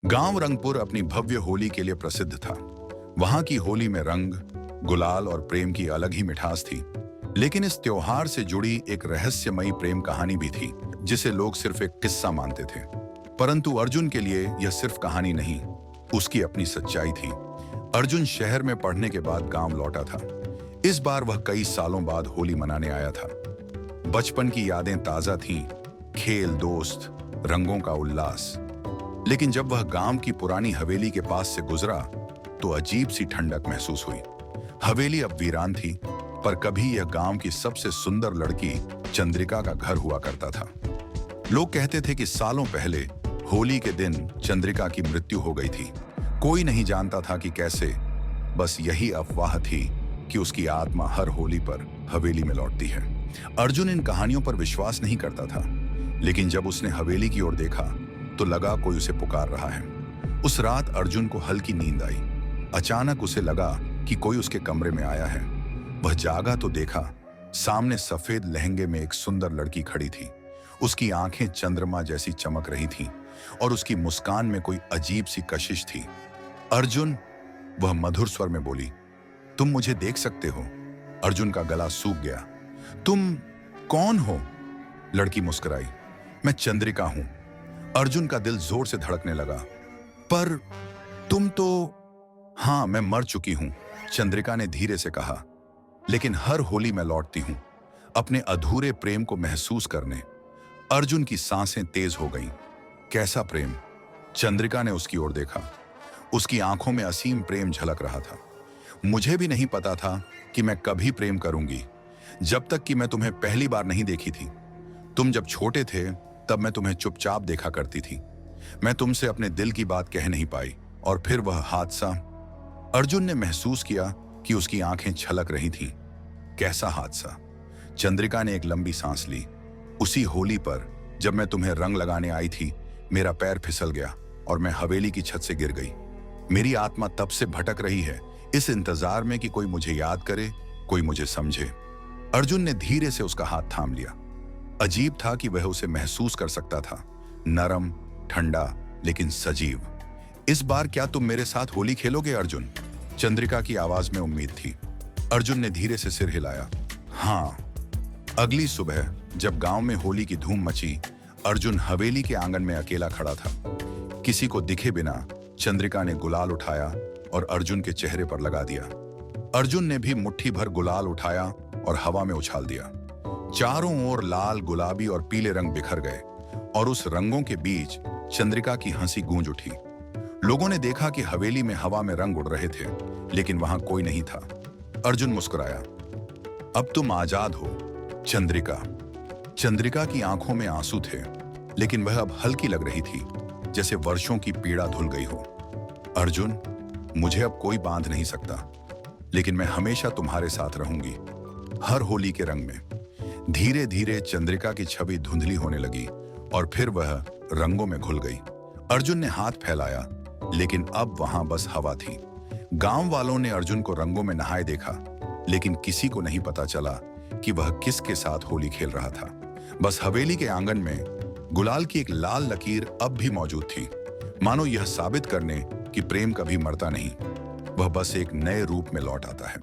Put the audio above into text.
गांव रंगपुर अपनी भव्य होली के लिए प्रसिद्ध था। वहां की होली में रंग, गुलाल और प्रेम की अलग ही मिठास थी। लेकिन इस त्योहार से जुड़ी एक रहस्यमयी प्रेम कहानी भी थी, जिसे लोग सिर्फ एक किस्सा मानते थे। परंतु अर्जुन के लिए यह सिर्फ कहानी नहीं, उसकी अपनी सच्चाई थी। अर्जुन शहर में पढ़ने के बाद गांव लौटा था। इस बार वह कई सालों बाद होली मनाने आया था। बचपन की यादें ताजा थीं, खेल, दोस्त, रंगों का उल्लास। लेकिन जब वह गांव की पुरानी हवेली के पास से गुजरा तो अजीब सी ठंडक महसूस हुई। हवेली अब वीरान थी, पर कभी यह गांव की सबसे सुंदर लड़की चंद्रिका का घर हुआ करता था। लोग कहते थे कि सालों पहले होली के दिन चंद्रिका की मृत्यु हो गई थी। कोई नहीं जानता था कि कैसे, बस यही अफवाह थी कि उसकी आत्मा हर होली पर हवेली में लौटती है। अर्जुन इन कहानियों पर विश्वास नहीं करता था, लेकिन जब उसने हवेली की ओर देखा तो लगा कोई उसे पुकार रहा है। उस रात अर्जुन को हल्की नींद आई। अचानक उसे लगा कि कोई उसके कमरे में आया है। वह जागा तो देखा, सामने सफेद लहंगे में एक सुंदर लड़की खड़ी थी। उसकी आंखें चंद्रमा जैसी चमक रही थीं और उसकी मुस्कान में कोई अजीब सी कशिश थी। अर्जुन, वह मधुर स्वर में बोली, तुम मुझे देख सकते हो। अर्जुन का गला सूख गया। तुम कौन हो? लड़की मुस्कुराई, मैं चंद्रिका हूं। अर्जुन का दिल जोर से धड़कने लगा। पर तुम तो... हाँ, मैं मर चुकी हूं, चंद्रिका ने धीरे से कहा। लेकिन हर होली मैं लौटती हूं, अपने अधूरे प्रेम को महसूस करने। अर्जुन की सांसें तेज हो गईं। कैसा प्रेम? चंद्रिका ने उसकी ओर देखा। उसकी आंखों में असीम प्रेम झलक रहा था। मुझे भी नहीं पता था कि मैं कभी प्रेम करूंगी, जब तक कि मैं तुम्हें पहली बार नहीं देखी थी। तुम जब छोटे थे तब मैं तुम्हें चुपचाप देखा करती थी। मैं तुमसे अपने दिल की बात कह नहीं पाई, और फिर वह हादसा। अर्जुन ने महसूस किया कि उसकी आंखें छलक रही थीं। कैसा हादसा? चंद्रिका ने एक लंबी सांस ली। उसी होली पर जब मैं तुम्हें रंग लगाने आई थी, मेरा पैर फिसल गया और मैं हवेली की छत से गिर गई। मेरी आत्मा तब से भटक रही है, इस इंतजार में कि कोई मुझे याद करे, कोई मुझे समझे। अर्जुन ने धीरे से उसका हाथ थाम लिया। अजीब था कि वह उसे महसूस कर सकता था, नरम, ठंडा, लेकिन सजीव। इस बार क्या तुम मेरे साथ होली खेलोगे अर्जुन? चंद्रिका की आवाज में उम्मीद थी। अर्जुन ने धीरे से सिर हिलाया, हाँ। अगली सुबह जब गांव में होली की धूम मची, अर्जुन हवेली के आंगन में अकेला खड़ा था। किसी को दिखे बिना चंद्रिका ने गुलाल उठाया और अर्जुन के चेहरे पर लगा दिया। अर्जुन ने भी मुट्ठी भर गुलाल उठाया और हवा में उछाल दिया। चारों ओर लाल, गुलाबी और पीले रंग बिखर गए, और उस रंगों के बीच चंद्रिका की हंसी गूंज उठी। लोगों ने देखा कि हवेली में हवा में रंग उड़ रहे थे, लेकिन वहां कोई नहीं था। अर्जुन मुस्कुराया, अब तुम आजाद हो चंद्रिका। चंद्रिका की आंखों में आंसू थे, लेकिन वह अब हल्की लग रही थी, जैसे वर्षों की पीड़ा धुल गई हो। अर्जुन, मुझे अब कोई बांध नहीं सकता, लेकिन मैं हमेशा तुम्हारे साथ रहूंगी, हर होली के रंग में। धीरे धीरे चंद्रिका की छवि धुंधली होने लगी और फिर वह रंगों में घुल गई। अर्जुन ने हाथ फैलाया, लेकिन अब वहां बस हवा थी। गांव वालों ने अर्जुन को रंगों में नहाए देखा, लेकिन किसी को नहीं पता चला कि वह किसके साथ होली खेल रहा था। बस हवेली के आंगन में गुलाल की एक लाल लकीर अब भी मौजूद थी, मानो यह साबित करने कि प्रेम कभी मरता नहीं, वह बस एक नए रूप में लौट आता है।